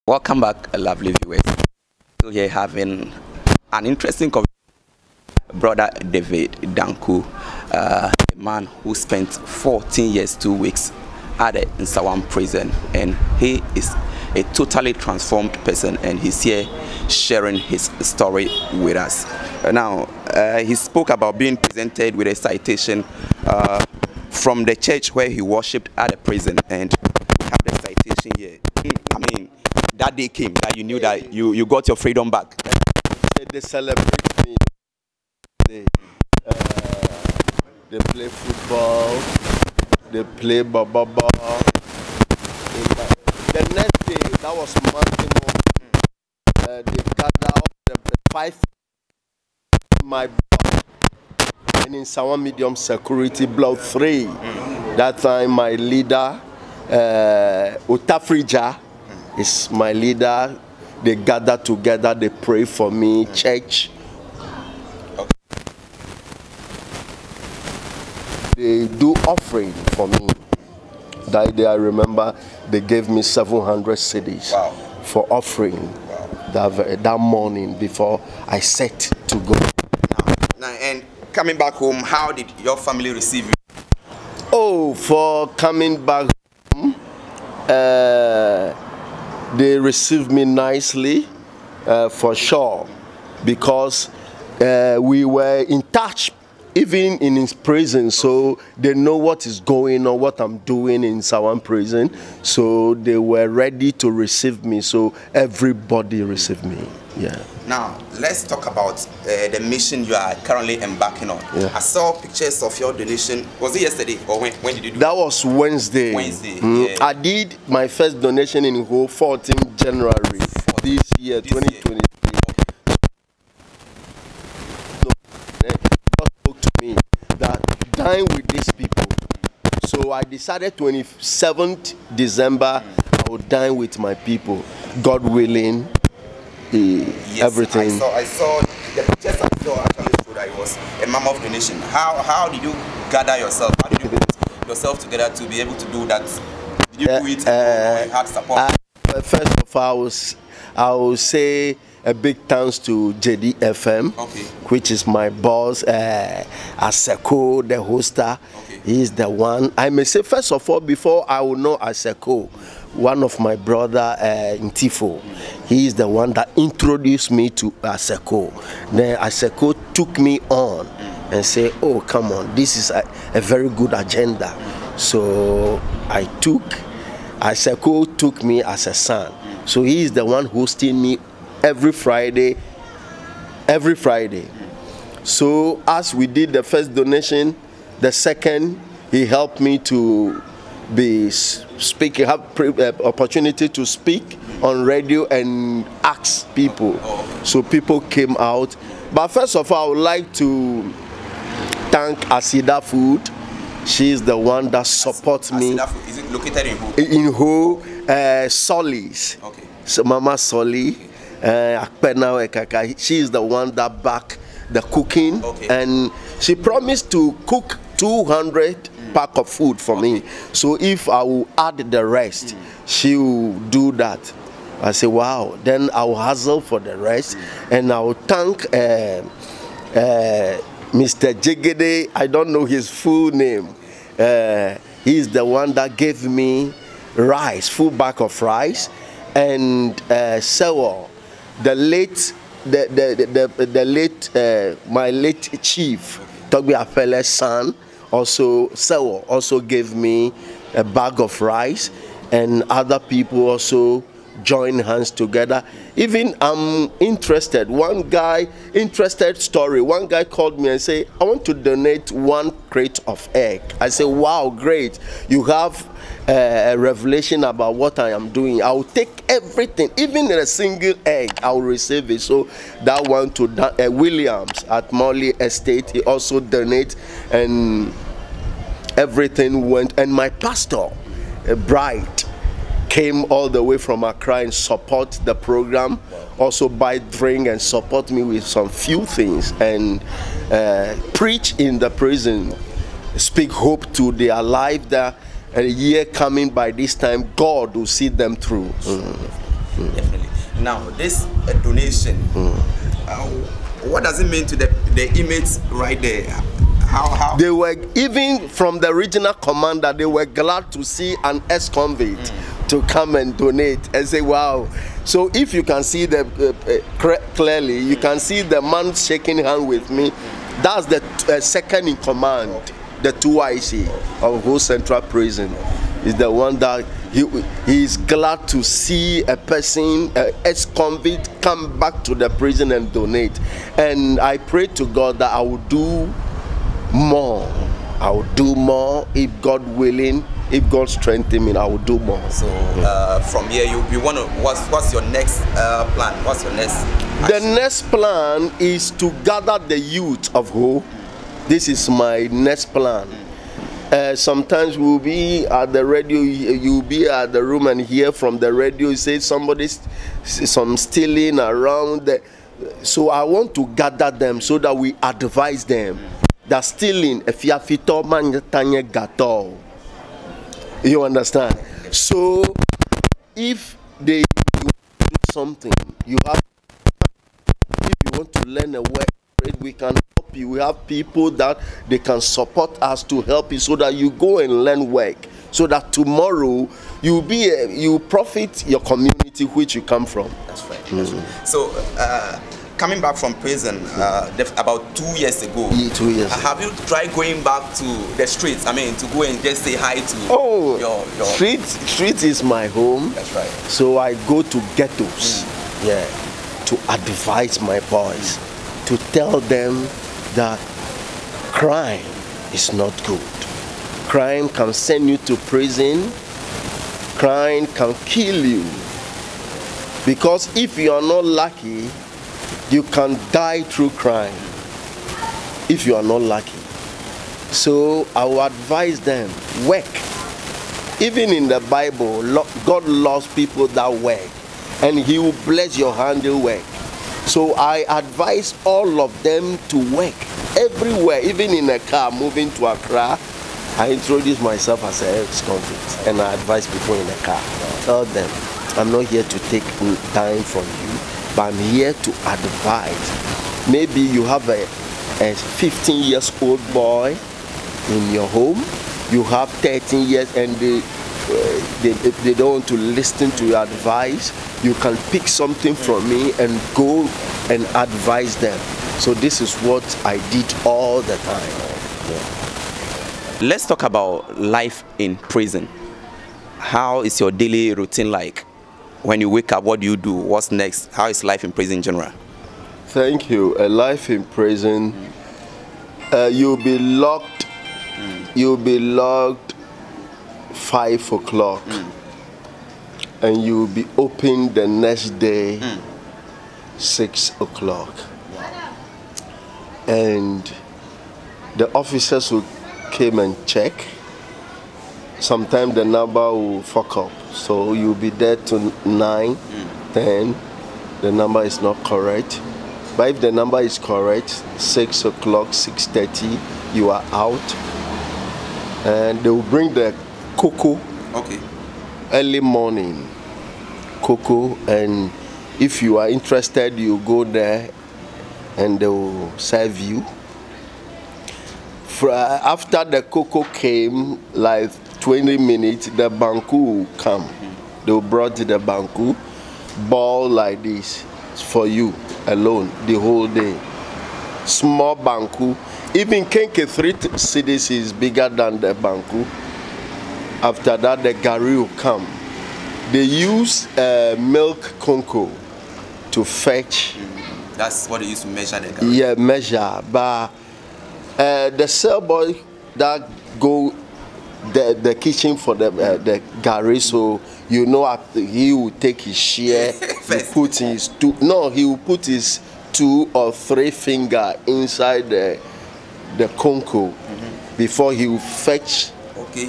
Welcome back, lovely viewers. So here having an interesting conversation with brother David Danku, a man who spent 14 years, 2 weeks at the Nsawam prison, and he is a totally transformed person, and he's here sharing his story with us. Now, he spoke about being presented with a citation from the church where he worshipped at the prison, and we have the citation here. I mean, that day came that you knew that you got your freedom back. They celebrate me. They play football. They play baba. The next day, that was Monday morning. They gather up the 5 in my block, and in Nsawam medium security block 3. That time, my leader, Otafrija, is my leader. They gather together, they pray for me, church. Okay. They do offering for me. That day I remember they gave me 700 cedis for offering. That morning before I set to go. Now, and coming back home, how did your family receive you? Oh, for coming back home, they received me nicely, for sure, because we were in touch even in his prison, so they know what is going on, what I'm doing in Nsawam prison, so they were ready to receive me, so everybody received me. Yeah. Now, let's talk about the mission you are currently embarking on. Yeah. I saw pictures of your donation. Was it yesterday or when did you do it? That was Wednesday. Yeah. I did my first donation in Ho 14 January this year, 2023. God spoke to me that dine with these people. So I decided 27th December I will dine with my people. God willing. Yes, everything. I saw the pictures. I saw actually showed that it was a mammoth donation. How did you gather yourself? How did you put yourself together to be able to do that? Did you do it or had support? First of all, I will say a big thanks to JDFM, which is my boss, Aseko, the hoster. He is the one. I may say first of all, before I will know Aseko, one of my brother Ntifo, he is the one that introduced me to Aseko. Then Aseko took me on and said, oh, come on, this is a very good agenda. So Aseko took me as a son. So he is the one hosting me every Friday. So as we did the first donation, the second, he helped me to be speaking, have opportunity to speak on radio and ask people. So people came out. But first of all, I would like to thank Asida Food. She is the one that supports me. Asida Food, is it located in Ho? In Ho, Solis. Okay. So Mama Soli, she is the one that back the cooking, and she promised to cook 200 pack of food for me. So if I will add the rest, she will do that. I say, wow. Then I will hustle for the rest, and I will thank Mr. Jegede. I don't know his full name. He's the one that gave me rice, full bag of rice, and Sewell, the late, my late chief, Togbi Afele's son. Also, Sewell also gave me a bag of rice, and other people also join hands together. Even I'm interested. One guy called me and said, I want to donate 1 crate of egg. I said, wow, great. You have a revelation about what I am doing. I will take everything, even a single egg, I will receive it. So that one to Williams at Morley Estate, he also donate, and everything went. And my pastor, Bright, came all the way from Accra and support the program, also buy drink and support me with some few things, and preach in the prison, speak hope to their life, that a year coming by this time, God will see them through. Definitely. Now, this donation, what does it mean to the inmates right there? How? They were, even from the regional commander, they were glad to see an ex-convict to come and donate and say, wow. So if you can see the clearly, you can see the man shaking hand with me. That's the second in command, the 2IC of whole Central Prison. Is the one that he is glad to see a person, ex-convict, come back to the prison and donate. And I pray to God that I will do more. I will do more if God willing. If God strengthens me, I will do more. So from here, you want to. What's your next plan? What's your next action? The next plan is to gather the youth of Ho. This is my next plan. Sometimes we'll be at the radio, you'll be at the room and hear from the radio, you say somebody's some stealing around. So I want to gather them so that we advise them that stealing, if you have gato. You understand? So if they do something, you have, if you want to learn a work, we can help you. We have people that they can support us to help you so that you go and learn work, so that tomorrow you profit your community which you come from. That's right. That's right. So coming back from prison about 2 years ago, 2 years have you tried going back to the streets? I mean, to go and just say hi to your street is my home. That's right. So I go to ghettos, yeah, to advise my boys, to tell them that crime is not good. Crime can send you to prison. Crime can kill you. Because if you are not lucky, you can die through crime. If you are not lucky. So I will advise them, work. Even in the Bible, God loves people that work. And He will bless your handwork. So I advise all of them to work everywhere, even in a car moving to Accra. I introduce myself as an ex-convict and I advise people in the car. Tell them, I'm not here to take time from you, but I'm here to advise. Maybe you have a 15-year-old boy in your home, you have 13 years and they don't want to listen to your advice. You can pick something from me and go and advise them. So this is what I did all the time. Yeah. Let's talk about life in prison. How is your daily routine like? When you wake up, what do you do? What's next? How is life in prison in general? Thank you. A life in prison, you'll be locked. You'll be locked 5 o'clock. And you will be open the next day 6 o'clock. And the officers will come and check. Sometimes the number will fuck up. So you'll be there to 9, 10. The number is not correct. But if the number is correct, 6 o'clock, 6:30, you are out. And they will bring the cocoa. Okay. Early morning cocoa, and if you are interested, you go there and they will serve you. After the cocoa came, like 20 minutes, the banku will come. They will brought the banku, ball like this for you alone the whole day. Small banku, even kenke 3 cedis is bigger than the banku. After that, the gari will come. They use milk conco to fetch. That's what they use to measure the gari. Yeah, measure. But the cell boy that go the kitchen for the gari, so you know he will take his share. He put his he will put his 2 or 3 finger inside the conco before he will fetch. Okay.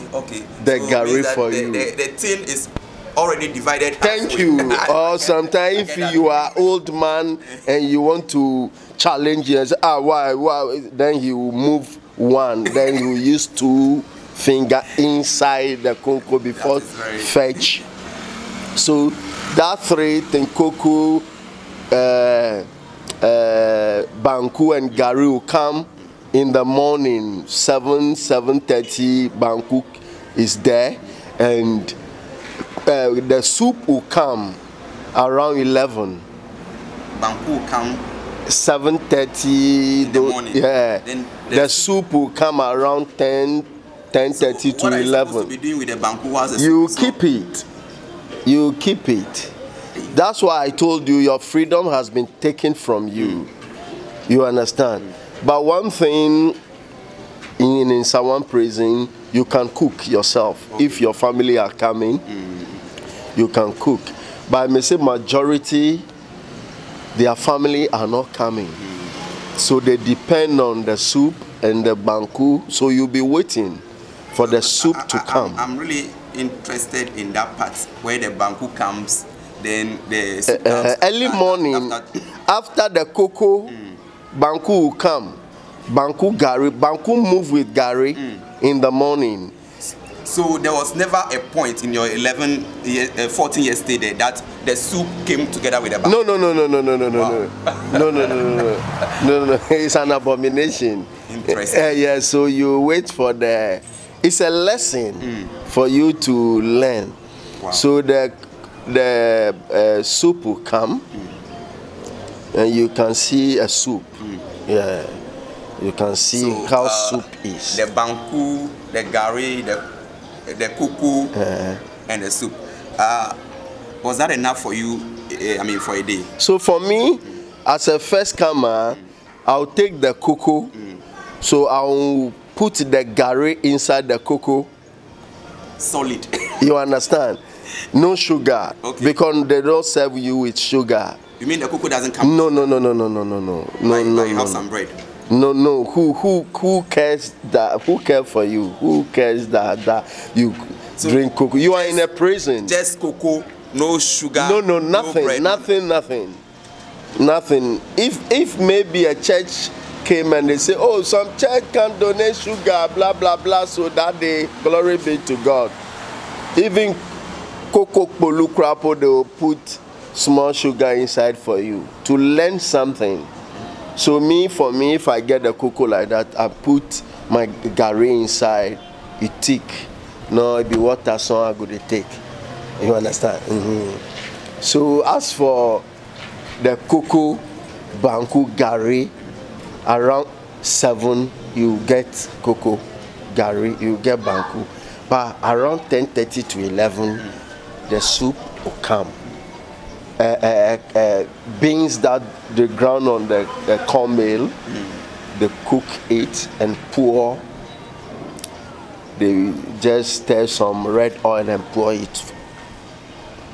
The so gari for you. The tin is already divided. Thank you. Or sometimes if you are old man and you want to challenge you and say, why? Then he will move 1. Then he will use 2 finger inside the conco before fetch. So that three, Tenkoku, Banku and Gari will come in the morning, 7:30. Banku is there, and the soup will come around 11. Banku will come 7:30 in the morning. Yeah. Then the soup will come around 10:30 to 11. What are you supposed to be doing with the banku while the You soup keep it. You keep it. That's why I told you your freedom has been taken from you. You understand? But one thing in Nsawam prison, you can cook yourself. Okay. If your family are coming, you can cook. But I may say majority, their family are not coming. So they depend on the soup and the banku. So you'll be waiting for the soup to come. I'm really interested in that part where the banku comes, then the soup early morning, after the cocoa, banku will come. Banku move with Gary in the morning. So there was never a point in your 14 years stay there that the soup came together with the banku? No. It's an abomination. Interesting. Yeah, so you wait for it's a lesson for you to learn. Wow. So the soup will come, and you can see a soup. Yeah, you can see how soup is. The banku, the gari, the kuku, and the soup. Was that enough for you? For a day? So for me, as a first comer, I'll take the cocoa. So I'll put the gari inside the cocoa. Solid. You understand? No sugar. Okay. Because they don't serve you with sugar. You mean the cocoa doesn't come? No. You have some bread. No. Who cares that? Who cares for you? Who cares that you drink cocoa? You are in a prison. Just cocoa, no sugar. No, nothing, no bread. nothing. If maybe a church came and they say, oh, some church can donate sugar, blah blah blah, so that day, glory be to God. Even cocoa polu crapo, they will put small sugar inside for you to learn something. So for me, if I get the cocoa like that, I put my gari inside, it thick. No, it be water, so I'm going to take. You understand? So as for the cocoa, banku, gari, around 7 you get cocoa, gari, you get banku. But around 10:30 to 11, the soup will come. Beans that they ground on the corn meal, they cook it and pour. They just stir some red oil and pour it,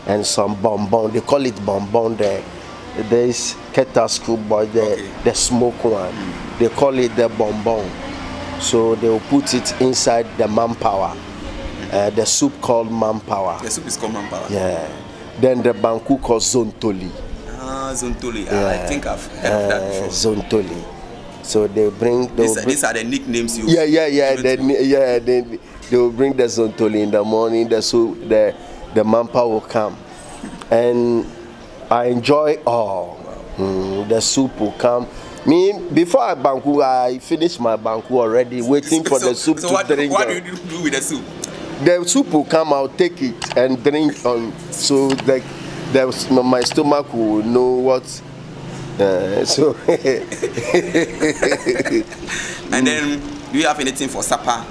and some bonbon. They call it bonbon there. There's Keta schoolboy, the smoke one. They call it the bonbon. So they will put it inside the manpower. The soup called manpower. The soup is called manpower. Yeah. Then the banku called zontoli. Zontoli. Yeah. I think I've heard that before. Zontoli. So they bring. These are the nicknames you. Yeah. They will bring the zontoli in the morning. The soup, the manpower will come, and I enjoy all. The soup will come. Before I finish my banku already, waiting for the soup to drink. What do you do with the soup? The soup will come, I'll take it and drink on, so my stomach will know what. So. And then, do you have anything for supper?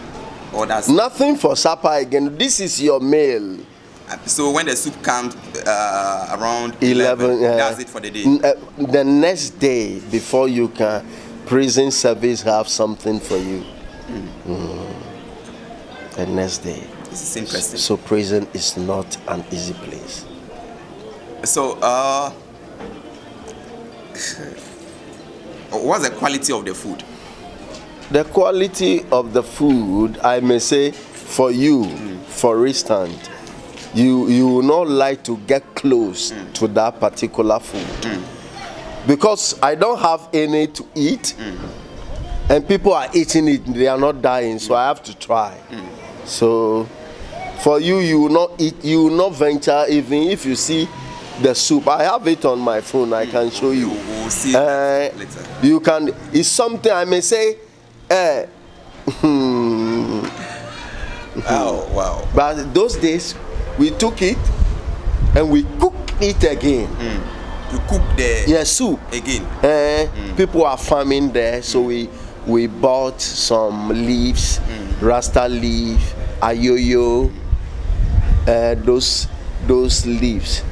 Or that's nothing for supper again. This is your meal. So when the soup comes around 11, that's it for the day? The next day, before you can, prison service have something for you. The next day. This is interesting. So prison is not an easy place. So, what's the quality of the food? The quality of the food, I may say, for you, for instance, you will not like to get close to that particular food. Because I don't have any to eat, and people are eating it, they are not dying, so I have to try. So For you, you will not eat, you will not venture even if you see the soup. I have it on my phone, I can show you. We'll see it later. You can, it's something I may say, oh, wow. But those days, we took it and we cooked it again. You cook the soup again. People are farming there, so we bought some leaves, rasta leaf, ayoyo, those leaves.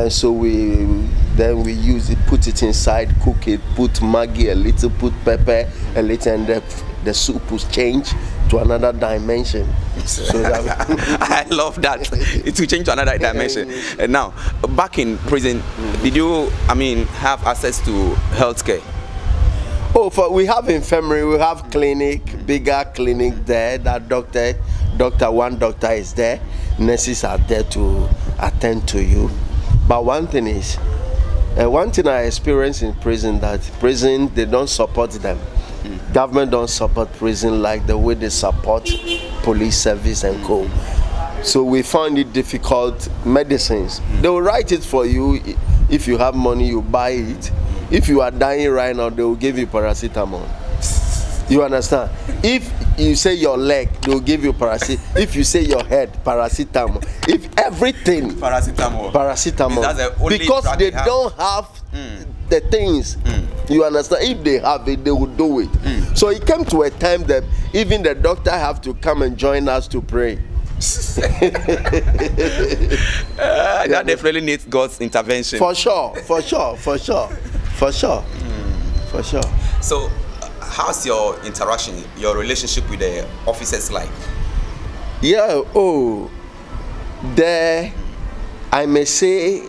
So we use it, put it inside, cook it, put Maggi a little, put pepper a little, and the soup will change to another dimension. So that I love that. It will change to another dimension. And now, back in prison, did you, have access to healthcare? Oh, we have infirmary, we have clinic, bigger clinic there. One doctor is there. Nurses are there to attend to you. But one thing I experienced in prison, that prison, they don't support them. Government don't support prison like the way they support police service and co. So we found it difficult. Medicines, they will write it for you. If you have money, you buy it. If you are dying right now, they will give you paracetamol. You understand? If you say your leg, they will give you paracetamol. If you say your head, paracetamol. If everything, paracetamol. That's the only because they don't have the things. You understand? If they have it, they will do it. So it came to a time that even the doctor have to come and join us to pray. That definitely needs God's intervention. For sure. So, how's your interaction, your relationship with the officers like? Yeah, there, I may say,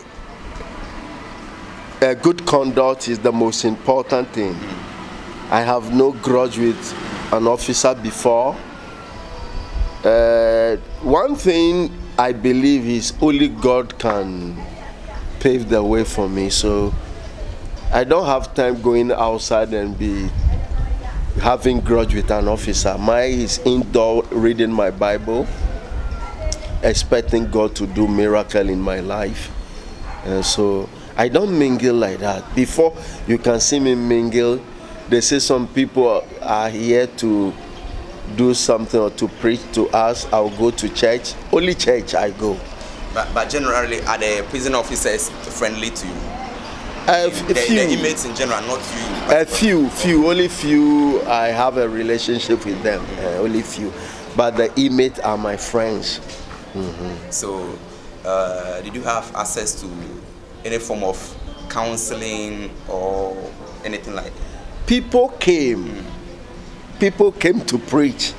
good conduct is the most important thing. I have no grudge with an officer before. One thing I believe is only God can pave the way for me. So I don't have time going outside and be having grudge with an officer. Mine is indoor reading my Bible, expecting God to do miracle in my life. And so I don't mingle like that. Before you can see me mingle, they say some people are here to do something or to preach to us. I'll go to church. Only church I go. But generally, are the prison officers friendly to you? The inmates in general, not you. Only few I have a relationship with them. Only few. But the inmates are my friends. So, did you have access to any form of counseling or anything like that? People came to preach.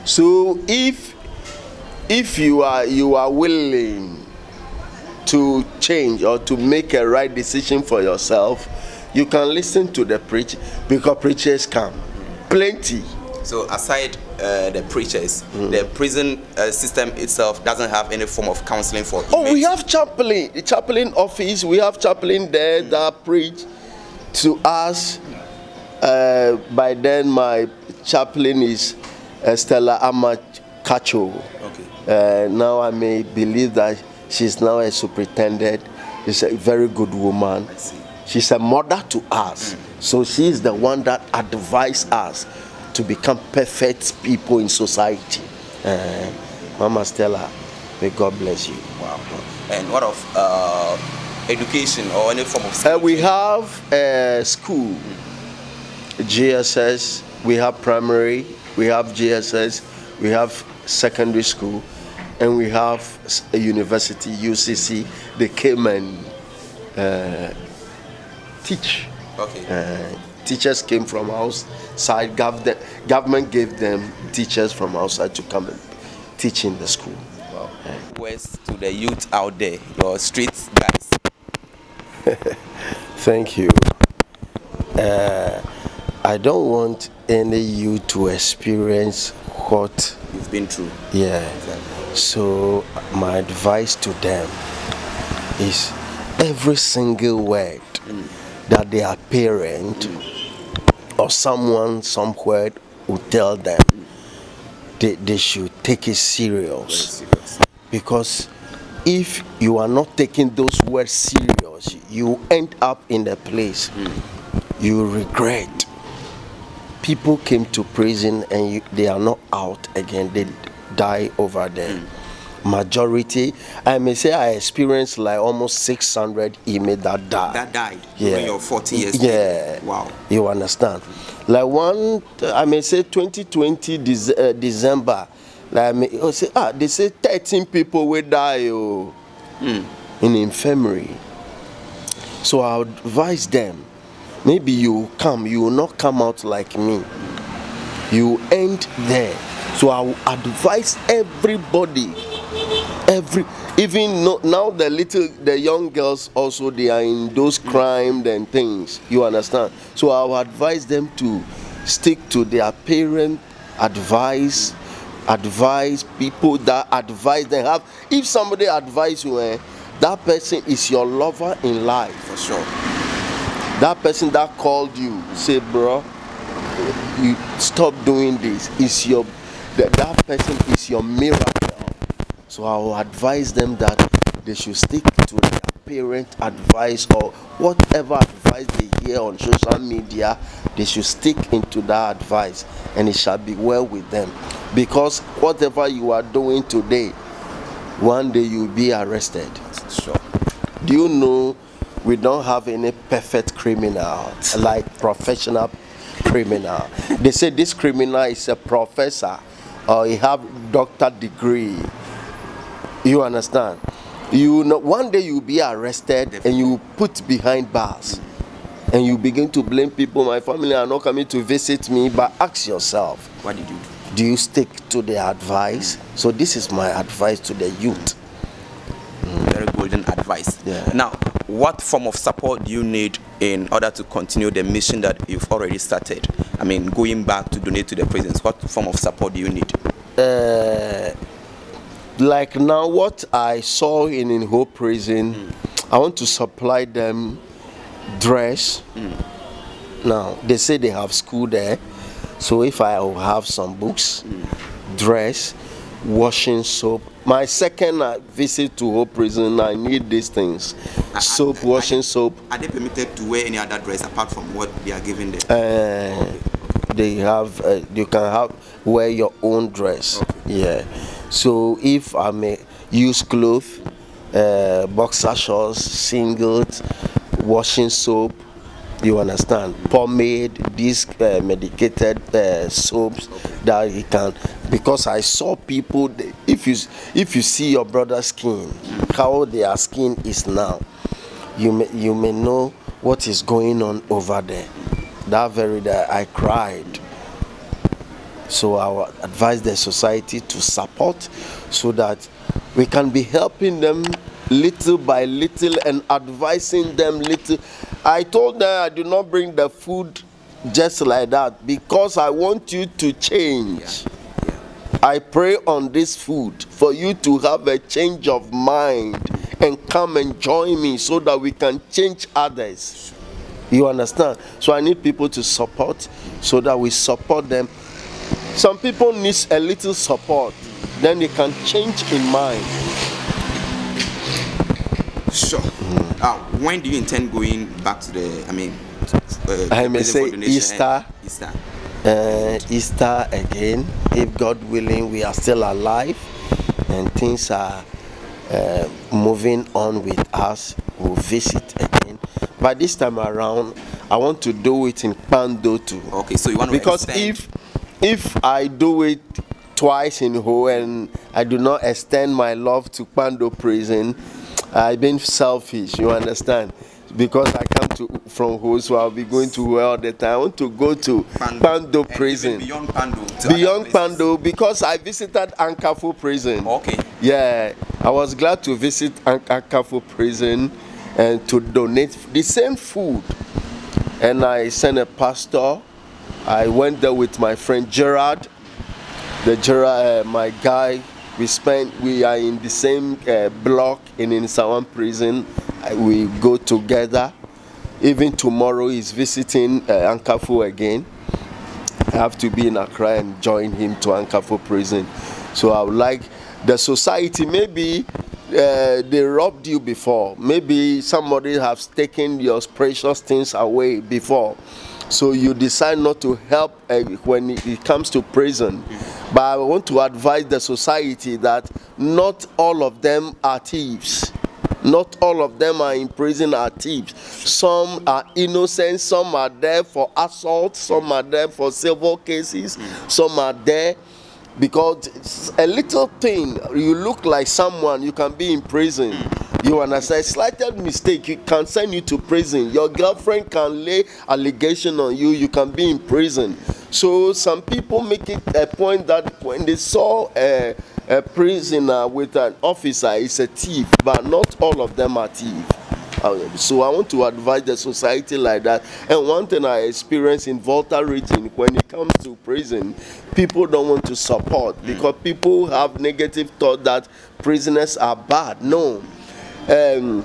So if you are willing to change or to make a right decision for yourself, you can listen to the preach, because preachers come plenty. So aside the preachers, the prison system itself doesn't have any form of counseling for inmates? We have chaplain, the chaplain office. We have chaplain there that preach to us. By then my chaplain is Stella Amakacho. Okay. Now I may believe that she's now a superintendent. She's a very good woman. I see. She's a mother to us. So she's the one that advises us to become perfect people in society. Mama Stella, may God bless you. Wow. And what of education or any form of school? We have school, GSS, we have primary, we have GSS, we have secondary school, and we have a university, UCC. They came and teach. Okay. Teachers came from outside. Government gave them teachers from outside to come and teach in the school. Wow. Words to the youth out there, your street guys. Thank you. I don't want any youth to experience what you've been through. Yeah. Exactly. So my advice to them is every single word that their parent or someone somewhere will tell them, they should take it serious. Very serious. Because if you are not taking those words serious, you end up in a place you regret. People came to prison and they are not out again. They die over there. Majority, I may say I experienced like almost 600 emails that died. That died Yeah. during your 40 years. Yeah. Wow. You understand? Like one, I may say 2020 December, like I may say, they say 13 people will die in infirmary. So I would advise them, maybe you will not come out like me. You end there. So I will advise everybody, even now the young girls also, they are in those crimes and things. You understand? So I will advise them to stick to their parent advice people that advise them. If somebody advise you, that person is your lover in life. For sure. That person that called you, say, bro, you stop doing this. That person is your miracle. So I will advise them that they should stick to their parent advice, or whatever advice they hear on social media, they should stick into that advice, and it shall be well with them. Because whatever you are doing today, one day you'll be arrested. Sure. Do you know we don't have any perfect criminal, like professional criminal? They say this criminal is a professor or he have doctor degree. You understand? You know, one day you'll be arrested and you put behind bars, and you begin to blame people. My family are not coming to visit me. But ask yourself, What did you do? do you stick to the advice? So this is my advice to the youth. Very golden advice. Yeah. Now, what form of support do you need in order to continue the mission that you've already started? I mean, going back to donate to the prisons, what form of support do you need? Like now, what I saw in Hope Prison, I want to supply them dress. Now, they say they have school there. So if I will have some books, dress, washing soap. My second visit to Hope Prison, I need these things. Soap, washing soap. Are they permitted to wear any other dress apart from what they are given there? They have, you can wear your own dress. Okay. Yeah. So if I may use clothes, boxer shorts, singlet, washing soap, you understand, pomade, these medicated soaps that you can, because I saw people, if you see your brother's skin, how their skin is now, you may know what is going on over there. That very day I cried. So I would advise the society to support, so that we can be helping them little by little and advising them little. I told them I do not bring the food just like that, because I want you to change. I pray on this food for you to have a change of mind and come and join me, so that we can change others. You understand? So I need people to support, so that we support them. Some people need a little support, then they can change in mind. Sure. When do you intend going back to the, I may say Easter. Easter. Easter again, if God willing, we are still alive and things are moving on with us. We'll visit again. But this time around, I want to do it in Pando too. Okay, so you want to because extend. if I do it twice in Ho and I do not extend my love to Pando prison, I've been selfish. You understand? Because I come from Ho, so I'll be going to Ho all the time. I want to go to Pando prison. Beyond Pando. Beyond Pando, because I visited Ankafo prison. Okay. Yeah, I was glad to visit Ankafo prison and to donate the same food. And I sent a pastor. I went there with my friend Gerard. My guy. We are in the same block in Nsawam prison. We go together. Even tomorrow he's visiting Ankafo again. I have to be in Accra and join him to Ankafo prison. So I would like the society, maybe they robbed you before. Maybe somebody has taken your precious things away before. So you decide not to help when it comes to prison. But I want to advise the society that not all of them are thieves. Not all of them are in prison are thieves. Some are innocent, some are there for assault, some are there for civil cases, some are there because a little thing, you look like someone, you can be in prison. You understand? Slight mistake, it can send you to prison. Your girlfriend can lay allegation on you, you can be in prison. So some people make it a point that when they saw a prisoner with an officer, it's a thief, but not all of them are thieves. So I want to advise the society like that. And one thing I experienced in Volta region, when it comes to prison, people don't want to support because people have negative thought that prisoners are bad. No. The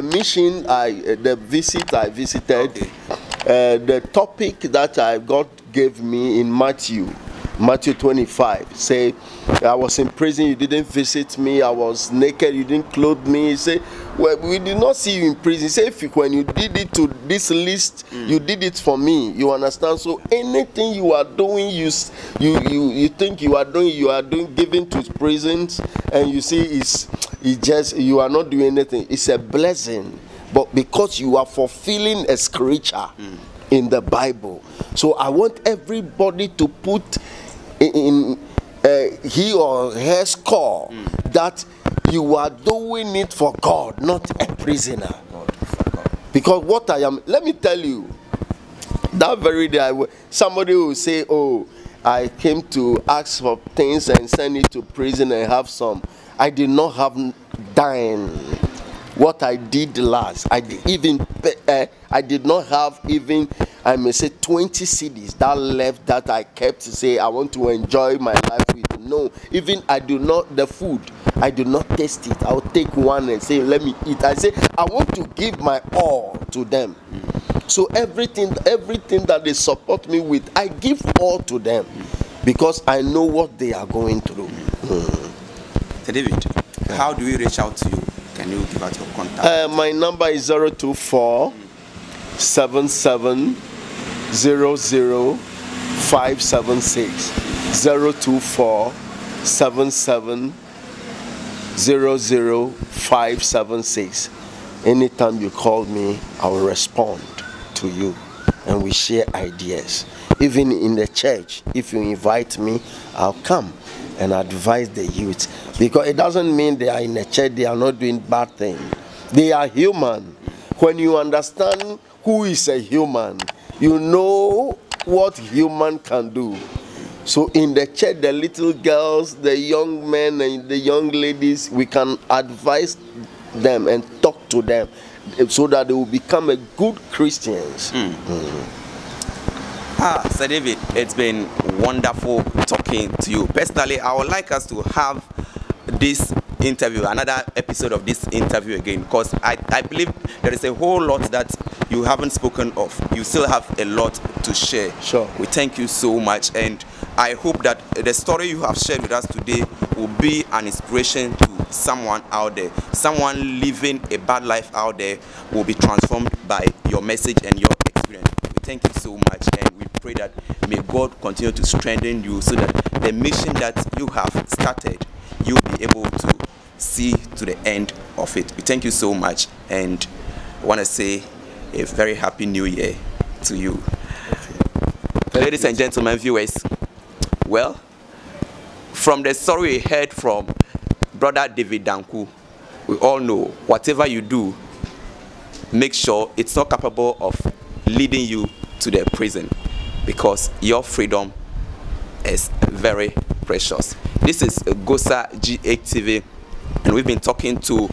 mission, the visit I visited, the topic that God gave me in Matthew 25, say, I was in prison, you didn't visit me, I was naked, you didn't clothe me. He say, well, we did not see you in prison. He say, when you did it to this list, you did it for me. You understand? So anything you are doing, you think you are doing giving to prisons, and you see it's just, you are not doing anything. It's a blessing, but because you are fulfilling a scripture in the Bible. So I want everybody to put in he or her score that you are doing it for God, not a prisoner. Because what I am, let me tell you, that very day somebody will say, oh, I came to ask for things and send it to prison and have some. I did not have dime. What I did last, I did not have even, I may say, 20 CDs that left that I kept to say I want to enjoy my life with. No, even I do not, the food, I do not taste it. I'll take one and say, let me eat. I say, I want to give my all to them. So everything that they support me with, I give all to them because I know what they are going through. Sir David, how do we reach out to you? Can you give out your contact? My number is 024 77 00 576. 024 77 00 576. Anytime you call me, I will respond to you and we share ideas. Even in the church, if you invite me, I'll come and advise the youth, because it doesn't mean they are in the church, they are not doing bad things. They are human. When you understand who is a human, you know what human can do. So in the church, the little girls, the young men and the young ladies, we can advise them and talk to them so that they will become a good Christians. Sir David, it's been wonderful talking to you. Personally, I would like us to have this interview, another episode of this interview again, because I believe there is a whole lot that you haven't spoken of. You still have a lot to share. Sure. We thank you so much, and I hope that the story you have shared with us today will be an inspiration to someone out there. Someone living a bad life out there will be transformed by your message and your experience. We thank you so much, and we pray that may God continue to strengthen you so that the mission that you have started, you'll be able to see to the end of it. We thank you so much, and I want to say a very happy new year to you. Ladies and gentlemen, viewers, well, from the story we heard from Brother David Danku, we all know whatever you do, make sure it's not capable of leading you to the prison, because your freedom is very precious. This is Gosa G8 TV, and we've been talking to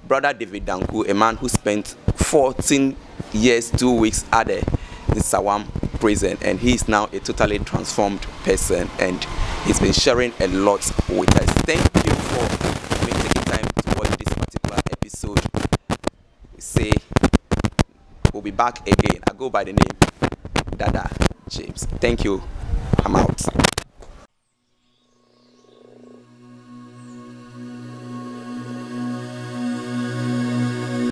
Brother David Danku, a man who spent 14 years, 2 weeks at the Nsawam prison, and he is now a totally transformed person, and he's been sharing a lot with us. Thank you for taking time to watch this particular episode. We say we'll be back again. I go by the name Dada. James. Thank you. I'm out.